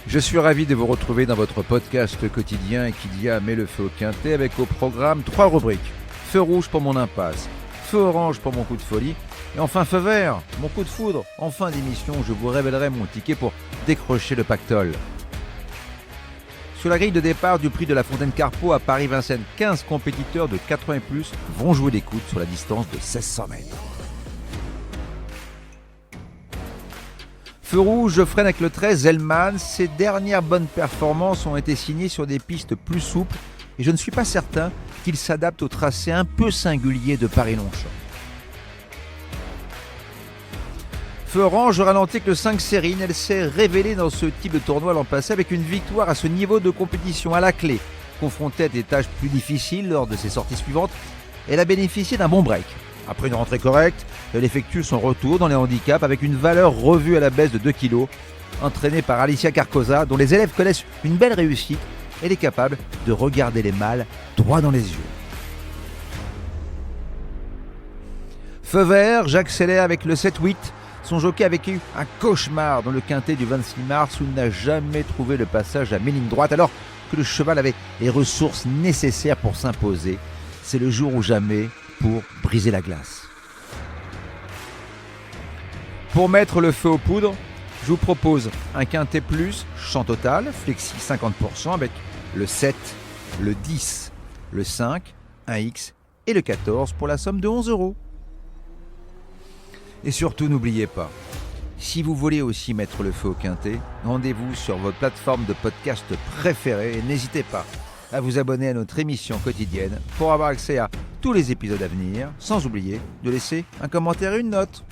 Je suis ravi de vous retrouver dans votre podcast quotidien et qui dit à met le feu au quintet avec au programme 3 rubriques. Feu rouge pour mon impasse, feu orange pour mon coup de folie et enfin feu vert, mon coup de foudre. En fin d'émission, je vous révélerai mon ticket pour décrocher le pactole. Sur la grille de départ du prix de la Fontaine Carpeaux à Paris-Vincennes, 15 compétiteurs de 80 et plus vont jouer des coudes sur la distance de 1600 mètres. Feu rouge, je freine avec le 13 Zellman. Ses dernières bonnes performances ont été signées sur des pistes plus souples et je ne suis pas certain qu'il s'adapte au tracé un peu singulier de Paris-Longchamp. Feu orange, je ralentis avec le 5 Sérine. Elle s'est révélée dans ce type de tournoi l'an passé avec une victoire à ce niveau de compétition à la clé. Confrontée à des tâches plus difficiles lors de ses sorties suivantes, elle a bénéficié d'un bon break. Après une rentrée correcte, elle effectue son retour dans les handicaps avec une valeur revue à la baisse de 2 kg. Entraînée par Alicia Carcosa, dont les élèves connaissent une belle réussite, elle est capable de regarder les mâles droit dans les yeux. Feu vert, j'accélère avec le 7-8. Son jockey a vécu un cauchemar dans le quintet du 26 mars où il n'a jamais trouvé le passage à mi-ligne droite alors que le cheval avait les ressources nécessaires pour s'imposer. C'est le jour ou jamais pour briser la glace. Pour mettre le feu aux poudres, je vous propose un quintet plus, champ total, flexi 50% avec le 7, le 10, le 5, un X et le 14 pour la somme de 11 €. Et surtout, n'oubliez pas, si vous voulez aussi mettre le feu au quintet, rendez-vous sur votre plateforme de podcast préférée et n'hésitez pas à vous abonner à notre émission quotidienne pour avoir accès à tous les épisodes à venir, sans oublier de laisser un commentaire et une note.